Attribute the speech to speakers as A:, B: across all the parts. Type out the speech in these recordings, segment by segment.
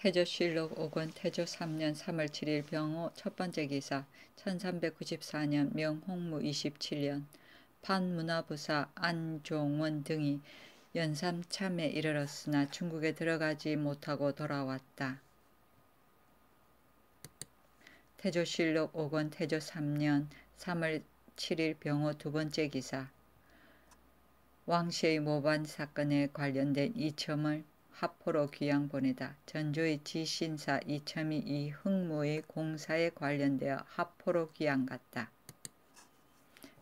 A: 태조실록 5권 태조 3년 3월 7일 병호 첫번째 기사 1394년 명홍무 27년 판문화부사 안종원 등이 연삼참에 이르렀으나 중국에 들어가지 못하고 돌아왔다. 태조실록 5권 태조 3년 3월 7일 병호 두번째 기사 왕씨의 모반 사건에 관련된 이첨을 하포로 귀양 보내다. 전조의 지신사 이첨이 이 흥무의 공사에 관련되어 하포로 귀양 갔다.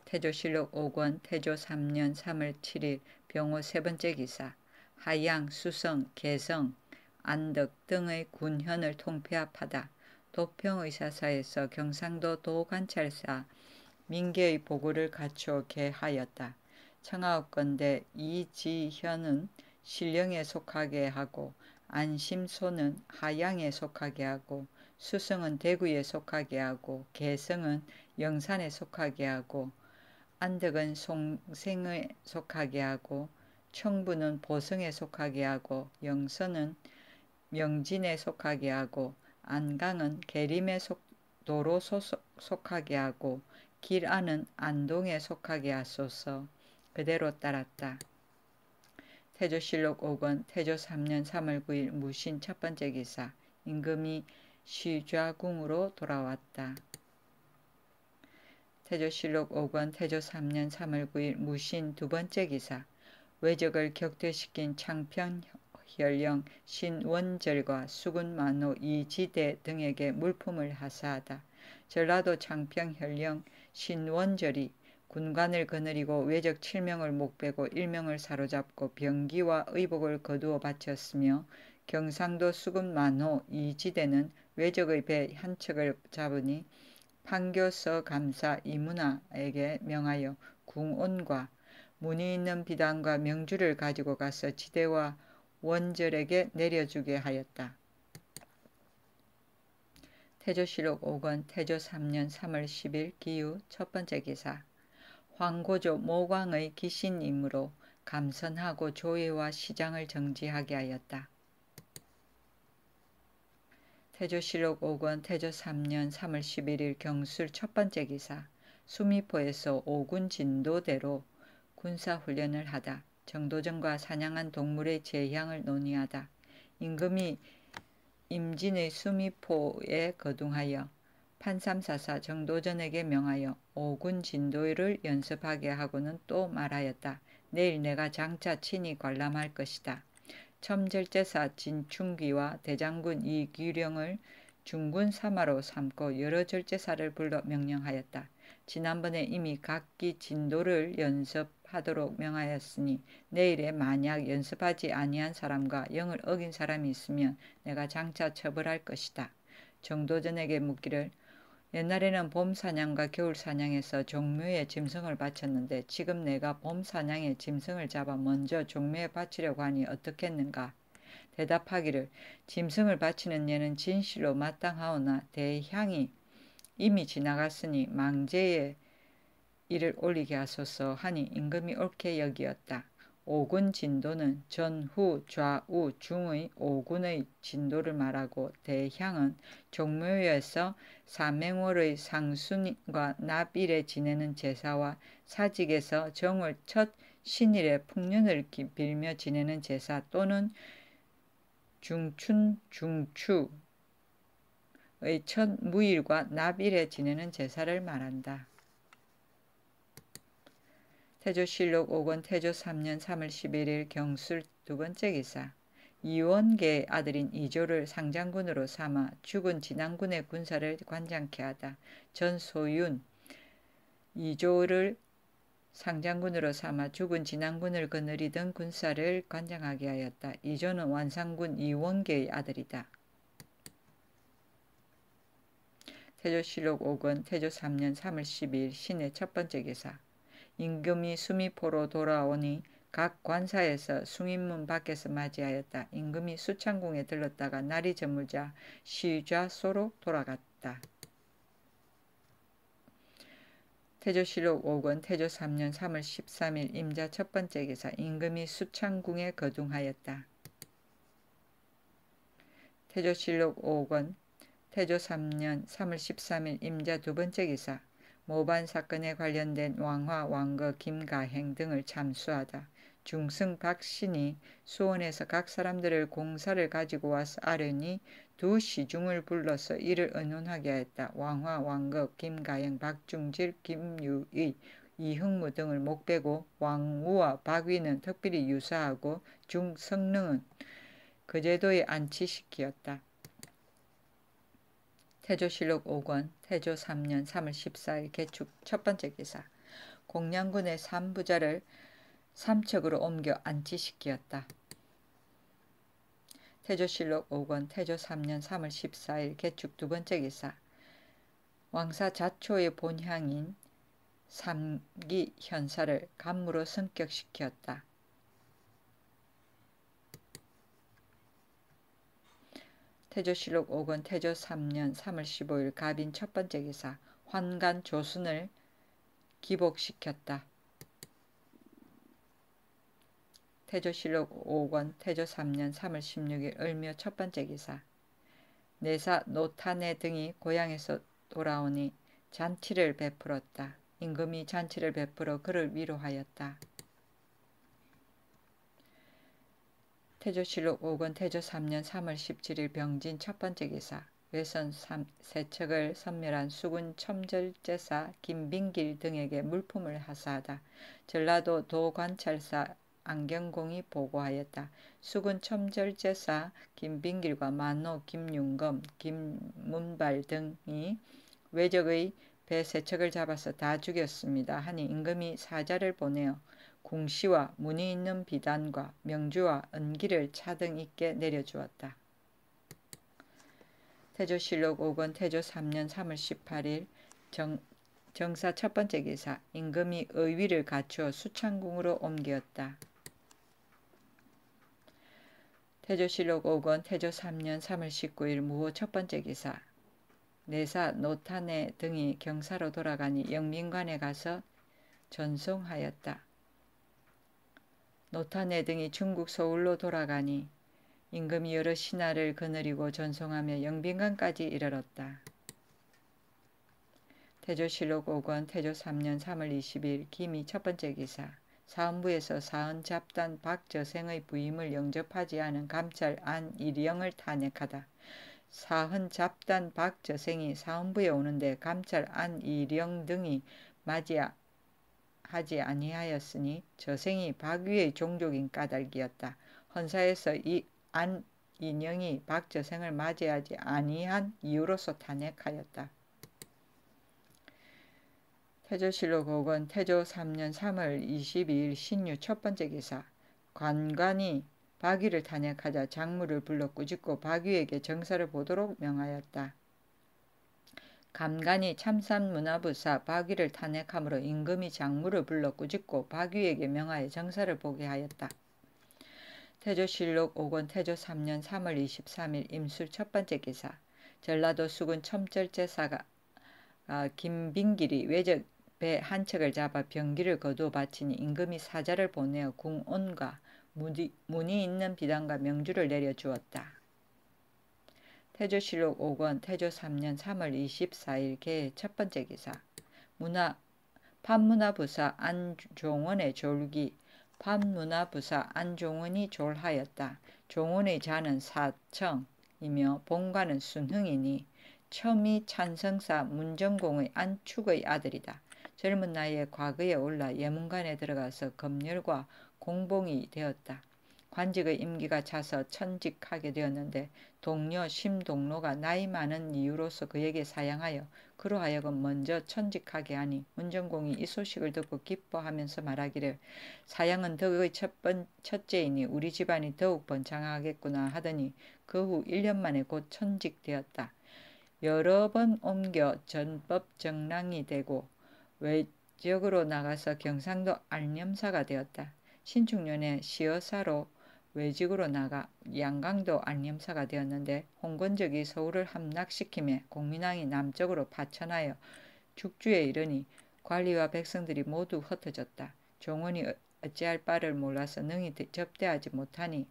A: 태조실록 5권 태조 3년 3월 7일 병호 세번째 기사 하양, 수성, 개성, 안덕 등의 군현을 통폐합하다. 도평의사사에서 경상도 도관찰사 민계의 보고를 갖추어 개하였다. 청하옵건대 이지현은 신령에 속하게 하고 안심소는 하양에 속하게 하고 수성은 대구에 속하게 하고 개성은 영산에 속하게 하고 안덕은 송생에 속하게 하고 청부는 보성에 속하게 하고 영선은 명진에 속하게 하고 안강은 계림에 도로 속하게 하고 길안은 안동에 속하게 하소서. 그대로 따랐다. 태조실록 5권 태조 3년 3월 9일 무신 첫번째 기사 임금이 시좌궁으로 돌아왔다. 태조실록 5권 태조 3년 3월 9일 무신 두번째 기사 외적을 격퇴시킨 창평현령 신원절과 수군만호 이지대 등에게 물품을 하사하다. 전라도 창평현령 신원절이 군관을 거느리고 외적 7명을 목베고 1명을 사로잡고 병기와 의복을 거두어 바쳤으며 경상도 수군만호 이지대는 외적의 배 한 척을 잡으니 판교서 감사 이문화에게 명하여 궁온과 무늬 있는 비단과 명주를 가지고 가서 지대와 원절에게 내려주게 하였다. 태조실록 5권 태조 3년 3월 10일 기유 첫번째 기사 황고조 모광의 기신임으로 감선하고 조예와 시장을 정지하게 하였다. 태조실록 5권 태조 3년 3월 11일 경술 첫번째 기사 수미포에서 5군 진도대로 군사훈련을 하다. 정도전과 사냥한 동물의 재향을 논의하다. 임금이 임진의 수미포에 거둥하여 판삼사사 정도전에게 명하여 5군 진도를 연습하게 하고는 또 말하였다. 내일 내가 장차 친히 관람할 것이다. 첨절제사 진충귀와 대장군 이규령을 중군 사마로 삼고 여러 절제사를 불러 명령하였다. 지난번에 이미 각기 진도를 연습하도록 명하였으니 내일에 만약 연습하지 아니한 사람과 영을 어긴 사람이 있으면 내가 장차 처벌할 것이다. 정도전에게 묻기를 옛날에는 봄사냥과 겨울사냥에서 종묘에 짐승을 바쳤는데 지금 내가 봄사냥에 짐승을 잡아 먼저 종묘에 바치려고 하니 어떻겠는가? 대답하기를 짐승을 바치는 예는 진실로 마땅하오나 대향이 이미 지나갔으니 망제에 이를 올리게 하소서 하니 임금이 옳게 여기었다. 5군 진도는 전후 좌우 중의 5군의 진도를 말하고 대향은 종묘에서 사맹월의 상순과 납일에 지내는 제사와 사직에서 정월 첫 신일에 풍년을 빌며 지내는 제사 또는 중춘 중추의 첫 무일과 납일에 지내는 제사를 말한다. 태조실록 5권 태조 3년 3월 11일 경술 두번째 기사 이원계의 아들인 이조를 상장군으로 삼아 죽은 진안군의 군사를 관장케 하다. 전소윤 이조를 상장군으로 삼아 죽은 진안군을 거느리던 군사를 관장하게 하였다. 이조는 완산군 이원계의 아들이다. 태조실록 5권 태조 3년 3월 12일 신의 첫번째 기사 임금이 수미포로 돌아오니 각 관사에서 숭인문 밖에서 맞이하였다. 임금이 수창궁에 들렀다가 날이 저물자 시좌소로 돌아갔다. 태조실록 5권 태조 3년 3월 13일 임자 첫번째 기사 임금이 수창궁에 거둥하였다. 태조실록 5권 태조 3년 3월 13일 임자 두 번째 기사. 모반 사건에 관련된 왕화, 왕거, 김가행 등을 참수하다. 중승 박신이 수원에서 각 사람들을 공사를 가지고 와서 아뢰니 두 시중을 불러서 이를 의논하게 하였다. 왕화, 왕거, 김가행, 박중질, 김유의, 이흥무 등을 목 빼고 왕우와 박위는 특별히 유사하고 중성능은 그 제도에 안치시키었다. 태조실록 5권 태조 3년 3월 14일 개축 첫 번째 기사. 공양군의 삼부자를 삼척으로 옮겨 안치시키었다. 태조실록 5권 태조 3년 3월 14일 개축 두 번째 기사. 왕사 자초의 본향인 삼기 현사를 간무로 승격시켰다. 태조실록 5권 태조 3년 3월 15일 갑인 첫 번째 기사. 환관 조순을 기복시켰다. 태조실록 5권 태조 3년 3월 16일 을묘 첫 번째 기사. 내사 노타내 등이 고향에서 돌아오니 잔치를 베풀었다. 임금이 잔치를 베풀어 그를 위로하였다. 태조실록 5권 태조 3년 3월 17일 병진 첫 번째 기사. 외선 세척을 선멸한 수군 첨절제사 김빙길 등에게 물품을 하사하다. 전라도 도관찰사 안경공이 보고하였다. 수군 첨절제사 김빙길과 만노, 김윤검, 김문발 등이 외적의 배 세척을 잡아서 다 죽였습니다 하니 임금이 사자를 보내어 궁시와 문이 있는 비단과 명주와 은기를 차등 있게 내려주었다. 태조실록 5권 태조 3년 3월 18일 정사 첫 번째 기사. 임금이 의위를 갖추어 수창궁으로 옮겼다. 태조실록 5권 태조 3년 3월 19일 무호 첫 번째 기사. 내사 노타내 등이 경사로 돌아가니 영민관에 가서 전송하였다. 노타내 등이 중국 서울로 돌아가니 임금이 여러 신하를 거느리고 전송하며 영빈관까지 이르렀다. 태조실록 5권 태조 3년 3월 20일 기미 첫 번째 기사. 사헌부에서 사헌 잡단 박저생의 부임을 영접하지 않은 감찰 안일영을 탄핵하다. 사헌 잡단 박저생이 사헌부에 오는데 감찰 안일영 등이 맞이하지 아니하였으니 저생이 박위의 종족인 까닭이었다. 헌사에서 이 안인영이 박저생을 맞이하지 아니한 이유로서 탄핵하였다. 태조실록 5권 태조 3년 3월 22일 신유 첫 번째 기사. 관관이 박위를 탄핵하자 장무를 불러 꾸짖고 박위에게 정사를 보도록 명하였다. 감간이 참산문화부사 박위를 탄핵함으로 임금이 장무를 불러 꾸짖고 박위에게 명하여 정사를 보게 하였다. 태조실록 5권 태조 3년 3월 23일 임술 첫 번째 기사. 전라도 수군 첨절제사가 김빙길이 외적 배 한 척을 잡아 병기를 거두어 바치니 임금이 사자를 보내어 궁온과 문이 있는 비단과 명주를 내려주었다. 태조실록 5권 태조 3년 3월 24일 개 첫 번째 기사. 판문화부사 안종원의 졸기. 판문화부사 안종원이 졸하였다. 종원의 자는 사청이며 본관은 순흥이니 첨이 찬성사 문정공의 안축의 아들이다. 젊은 나이에 과거에 올라 예문관에 들어가서 검열과 공봉이 되었다. 관직의 임기가 차서 천직하게 되었는데 동료 심동로가 나이 많은 이유로서 그에게 사양하여 그로 하여금 먼저 천직하게 하니 문정공이 이 소식을 듣고 기뻐하면서 말하기를 사양은 덕의 첫째이니 우리 집안이 더욱 번창하겠구나 하더니 그 후 1년 만에 곧 천직되었다. 여러 번 옮겨 전법정랑이 되고 외적으로 나가서 경상도 안념사가 되었다. 신축년에 시어사로 외직으로 나가 양강도 안념사가 되었는데 홍건적이 서울을 함락시키며 공민왕이 남쪽으로 파천하여 죽주에 이르니 관리와 백성들이 모두 흩어졌다. 종원이 어찌할 바를 몰라서 능히 접대하지 못하니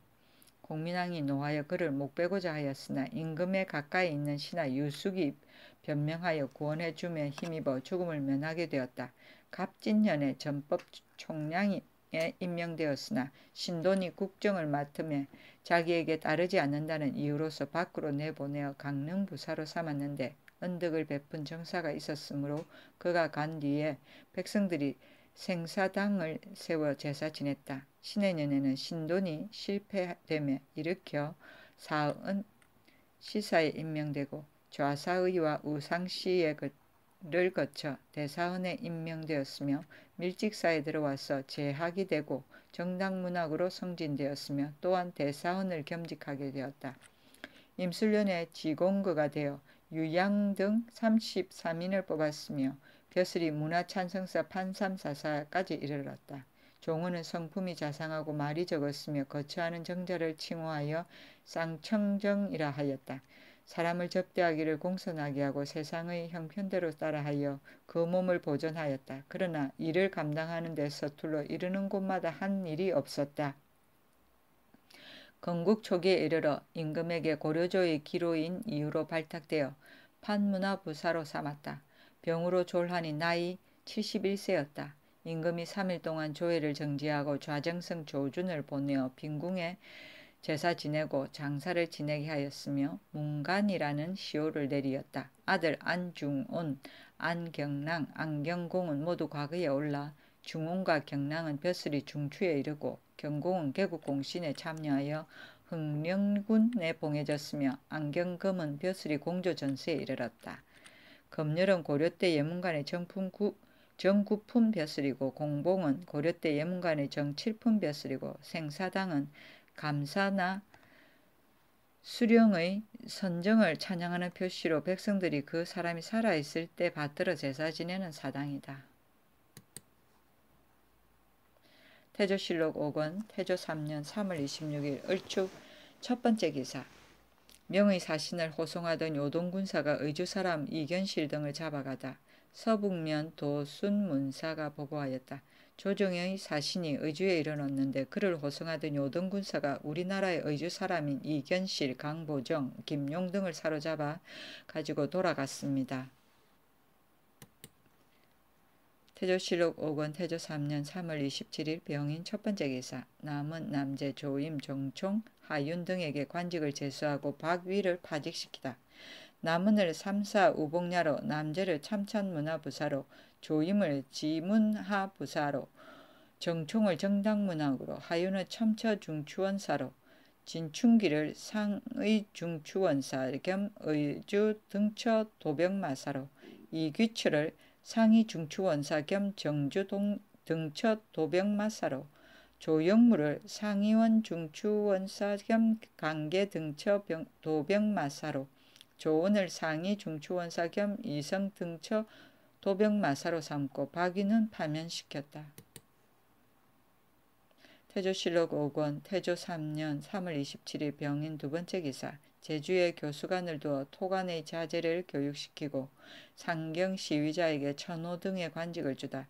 A: 공민왕이 노하여 그를 목베고자 하였으나 임금에 가까이 있는 신하 유숙이 변명하여 구원해 주며 힘입어 죽음을 면하게 되었다. 갑진년에 전법 총량에 임명되었으나 신돈이 국정을 맡으며 자기에게 따르지 않는다는 이유로서 밖으로 내보내어 강릉부사로 삼았는데 은덕을 베푼 정사가 있었으므로 그가 간 뒤에 백성들이 생사당을 세워 제사 지냈다. 신의 년에는 신돈이 실패되며 일으켜 사은 시사에 임명되고 좌사의와 우상시를 거쳐 대사헌에 임명되었으며 밀직사에 들어와서 제학이 되고 정당문학으로 승진되었으며 또한 대사헌을 겸직하게 되었다. 임술년에 지공거가 되어 유양 등 33인을 뽑았으며 벼슬이 문화찬성사 판삼사사까지 이르렀다. 종원은 성품이 자상하고 말이 적었으며 거처하는 정자를 칭호하여 쌍청정이라 하였다. 사람을 접대하기를 공손하게 하고 세상의 형편대로 따라하여 그 몸을 보존하였다. 그러나 일을 감당하는 데 서툴러 이르는 곳마다 한 일이 없었다. 건국 초기에 이르러 임금에게 고려조의 기로인 이유로 발탁되어 판문화부사로 삼았다. 병으로 졸하니 나이 71세였다. 임금이 3일 동안 조회를 정지하고 좌정성 조준을 보내어 빈궁에 제사 지내고 장사를 지내게 하였으며 문간이라는 시호를 내리었다. 아들 안중온, 안경랑, 안경공은 모두 과거에 올라 중온과 경랑은 벼슬이 중추에 이르고 경공은 개국공신에 참여하여 흥령군에 봉해졌으며 안경금은 벼슬이 공조전세에 이르렀다. 검열은 고려때 예문관의 정구품 벼슬이고 공봉은 고려때 예문관의 정칠품 벼슬이고 생사당은 감사나 수령의 선정을 찬양하는 표시로 백성들이 그 사람이 살아있을 때 받들어 제사 지내는 사당이다. 태조실록 5권 태조 3년 3월 26일 을축 첫 번째 기사. 명의 사신을 호송하던 요동군사가 의주사람 이견실 등을 잡아가다 서북면 도순문사가 보고하였다. 조정의 사신이 의주에 이르렀는데 그를 호송하던 요동군사가 우리나라의 의주 사람인 이견실, 강보정, 김용 등을 사로잡아 가지고 돌아갔습니다. 태조실록 5권 태조 3년 3월 27일 병인 첫 번째 기사. 남은 남제, 조임, 정총, 하윤 등에게 관직을 제수하고 박위를 파직시키다. 남은을 삼사 우복야로, 남제를 참찬문화부사로, 조임을 지문하부사로, 정총을 정당문학으로, 하윤을 첨처중추원사로, 진충기를 상의중추원사 겸 의주 등처 도병마사로, 이귀철을 상의중추원사 겸 정주 등처 도병마사로, 조영무를 상의원 중추원사 겸 강계 등처 도병마사로, 조원을 상의 중추원사 겸 이성 등처 도병마사로 삼고 박위는 파면시켰다. 태조실록 5권 태조 3년 3월 27일 병인 두 번째 기사. 제주에 교수관을 두어 토관의 자제를 교육시키고 상경 시위자에게 천호 등의 관직을 주다.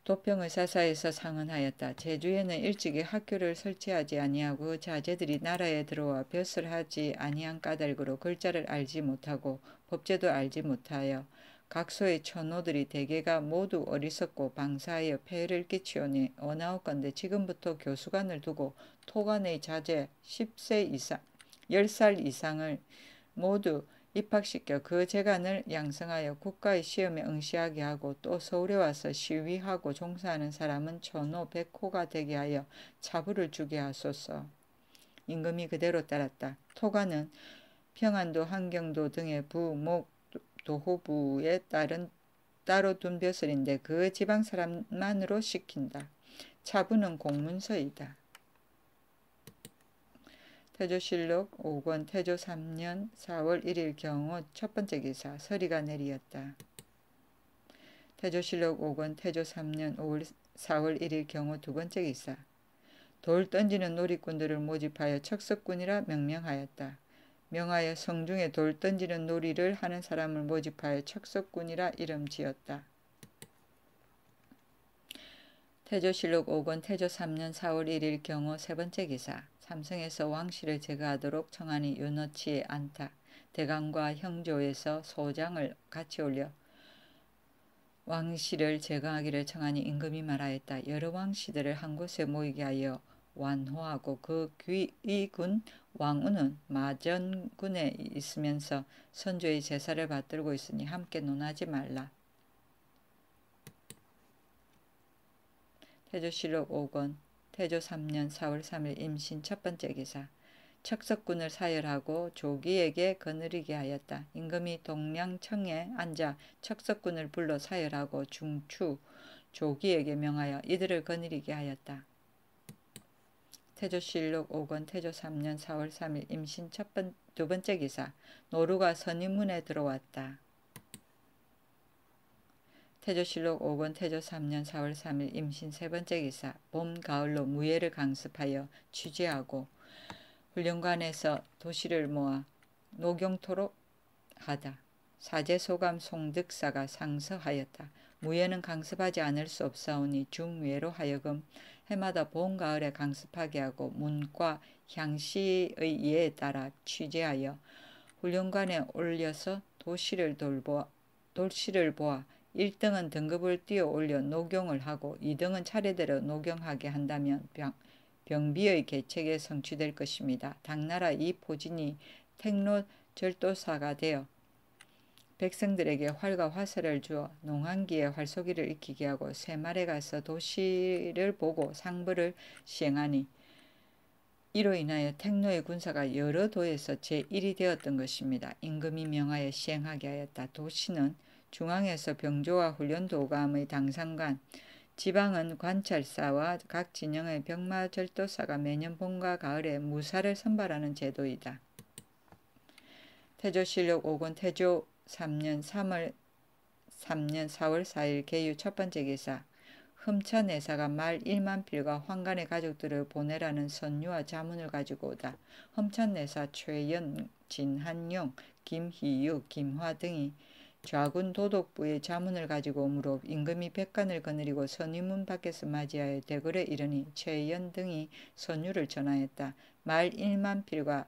A: 도평의사사에서 상언하였다. 제주에는 일찍이 학교를 설치하지 아니하고 그 자제들이 나라에 들어와 벼슬 하지 아니한 까닭으로 글자를 알지 못하고 법제도 알지 못하여 각소의 천호들이 대개가 모두 어리석고 방사하여 폐해를 끼치오니 원하옵건대 지금부터 교수관을 두고 토관의 자제 10세 이상 10살 이상을 모두 입학시켜 그 재간을 양성하여 국가의 시험에 응시하게 하고 또 서울에 와서 시위하고 종사하는 사람은 천호 백호가 되게 하여 차부를 주게 하소서. 임금이 그대로 따랐다. 토관은 평안도 한경도 등의 부, 목, 도호부에 따로 둔 벼슬인데 그 지방 사람만으로 시킨다. 차부는 공문서이다. 태조실록 5권 태조 3년 4월 1일 경호 첫 번째 기사. 서리가 내리었다. 태조실록 5권 태조 3년 4월 1일 경호 두 번째 기사. 돌 던지는 놀이꾼들을 모집하여 척석꾼이라 명명하였다. 명하여 성중에 돌 던지는 놀이를 하는 사람을 모집하여 척석꾼이라 이름 지었다. 태조실록 5권 태조 3년 4월 1일 경호 세 번째 기사. 삼성에서 왕실을 제거하도록 청하니 윤호치 않다. 대강과 형조에서 소장을 같이 올려 왕실을 제거하기를 청하니 임금이 말하였다. 여러 왕씨들을 한 곳에 모이게 하여 완호하고 그 귀이군 왕우는 마전군에 있으면서 선조의 제사를 받들고 있으니 함께 논하지 말라. 태조실록 5권 태조 3년 4월 3일 임신 첫 번째 기사. 척석군을 사열하고 조기에게 거느리게 하였다. 임금이 동량청에 앉아 척석군을 불러 사열하고 중추 조기에게 명하여 이들을 거느리게 하였다. 태조실록 5권 태조 3년 4월 3일 임신 두 번째 기사. 노루가 선인문에 들어왔다. 태조실록 5권 태조 3년 4월 3일 임신 세 번째 기사. 봄, 가을로 무예를 강습하여 취재하고 훈련관에서 도시를 모아 녹용토록 하다. 사제소감 송득사가 상서하였다. 무예는 강습하지 않을 수 없사오니 중외로 하여금 해마다 봄, 가을에 강습하게 하고 문과 향시의 예에 따라 취재하여 훈련관에 올려서 도시를 보아 1등은 등급을 띄어 올려 녹용을 하고 2등은 차례대로 녹용하게 한다면 병비의 계책에 성취될 것입니다. 당나라 이 포진이 택로절도사가 되어 백성들에게 활과 화살을 주어 농한기에 활쏘기를 익히게 하고 새말에 가서 도시를 보고 상부를 시행하니 이로 인하여 택노의 군사가 여러 도에서 제1이 되었던 것입니다. 임금이 명하여 시행하게 하였다. 도시는 중앙에서 병조와 훈련도감의 당상관, 지방은 관찰사와 각 진영의 병마절도사가 매년 봄과 가을에 무사를 선발하는 제도이다. 태조실록 5권 태조 3년 4월 4일 개유 첫 번째 기사. 흠차내사가 말 1만 필과 황간의 가족들을 보내라는 선유와 자문을 가지고 오다. 흠차내사 최연, 진한용, 김희유, 김화 등이 좌군 도독부의 자문을 가지고 오므로 임금이 백관을 거느리고 선위문 밖에서 맞이하여 대궐에 이르니 최연 등이 선유를 전하였다. 말 1만 필과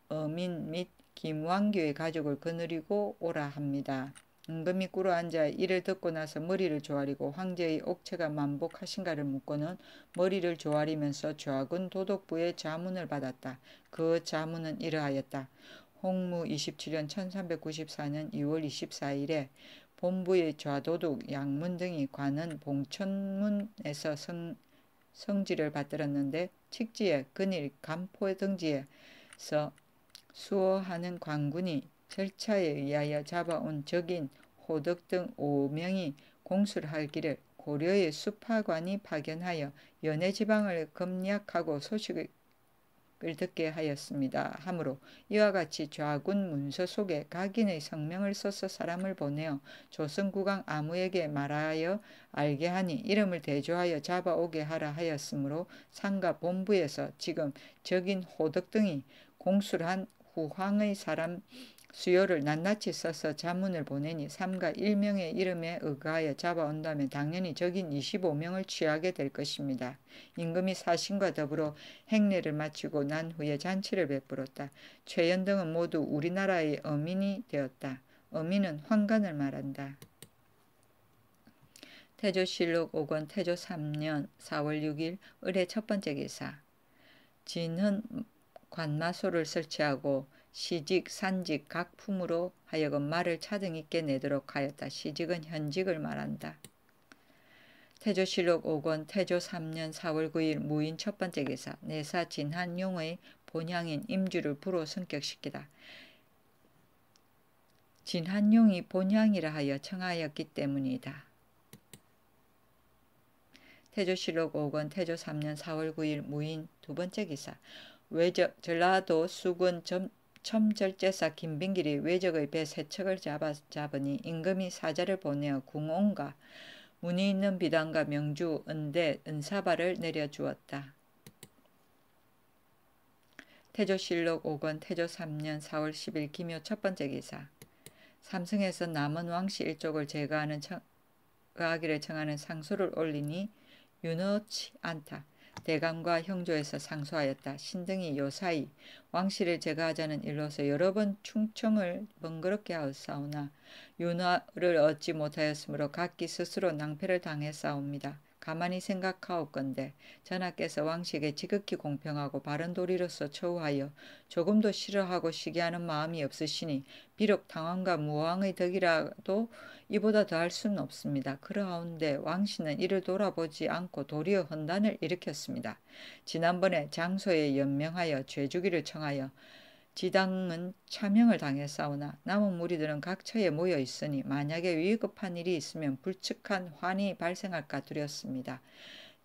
A: 어민 및 김왕규의 가족을 거느리고 오라 합니다. 임금이 꿇어 앉아 이를 듣고 나서 머리를 조아리고 황제의 옥체가 만복하신가를 묻고는 머리를 조아리면서 좌군 도독부의 자문을 받았다. 그 자문은 이러하였다. 홍무 27년 1394년 2월 24일에 본부의 좌도독 양문 등이 관은 봉천문에서 성지를 받들었는데 칙지에 근일 간포 등지에서 수호하는 관군이 절차에 의하여 잡아온 적인 호덕 등 5명이 공수를 할 길을 고려의 수파관이 파견하여 연해 지방을 검략하고 소식을 듣게 하였습니다. 하므로 이와 같이 좌군 문서 속에 각인의 성명을 써서 사람을 보내어 조선국왕 아무에게 말하여 알게 하니 이름을 대조하여 잡아오게 하라 하였으므로 상가 본부에서 지금 적인 호덕 등이 공수를 한 후황의 사람 수요를 낱낱이 써서 자문을 보내니 삼가 1명의 이름에 의거하여 잡아온다면 당연히 적인 25명을 취하게 될 것입니다. 임금이 사신과 더불어 행례를 마치고 난 후에 잔치를 베풀었다. 최연 등은 모두 우리나라의 어민이 되었다. 어민은 황간을 말한다. 태조실록 5권 태조 3년 4월 6일 을의 첫 번째 기사. 진은 관마소를 설치하고 시직, 산직 각 품으로 하여금 말을 차등 있게 내도록 하였다. 시직은 현직을 말한다. 태조실록 5권 태조 3년 4월 9일 무인 첫 번째 기사. 내사 진한용의 본향인 임주를 부로 승격시키다. 진한용이 본향이라 하여 청하였기 때문이다. 태조실록 5권 태조 3년 4월 9일 무인 두 번째 기사. 전라도 수군 첨절제사 김빙길이 외적의 배 세 척을 잡으니 임금이 사자를 보내어 궁온과 문이 있는 비단과 명주, 은대, 은사발을 내려주었다. 태조실록 5권 태조 3년 4월 10일 기묘 첫 번째 기사. 삼성에서 남은 왕씨 일족을 제거하기를 청하는 상소를 올리니 윤허치 않다. 대감과 형조에서 상소하였다. 신등이 요사이 왕씨를 제거하자는 일로서 여러 번 충청을 번거롭게 하였사오나 윤화를 얻지 못하였으므로 각기 스스로 낭패를 당했사옵니다. 가만히 생각하옵건대 전하께서 왕씨에게 지극히 공평하고 바른 도리로서 처우하여 조금도 싫어하고 시기하는 마음이 없으시니 비록 당왕과 무왕의 덕이라도 이보다 더할 수는 없습니다. 그러하온데 왕씨는 이를 돌아보지 않고 도리어 혼란을 일으켰습니다. 지난번에 장소에 연명하여 죄주기를 청하여 지당은 차명을 당했사오나 남은 무리들은 각 처에 모여 있으니 만약에 위급한 일이 있으면 불측한 환이 발생할까 두렵습니다.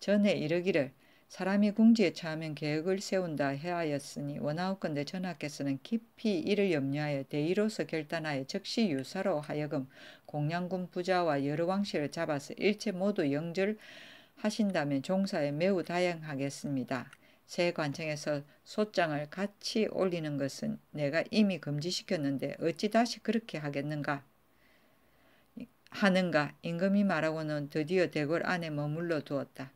A: 전에 이르기를 사람이 궁지에 처하면 계획을 세운다 해하였으니 원하옵건대 전하께서는 깊이 이를 염려하여 대의로서 결단하여 즉시 유사로 하여금 공양군 부자와 여러 왕씨를 잡아서 일체 모두 영절하신다면 종사에 매우 다양하겠습니다. 새 관청에서 소장을 같이 올리는 것은 내가 이미 금지시켰는데 어찌 다시 그렇게 하는가. 임금이 말하고는 드디어 대궐 안에 머물러 두었다.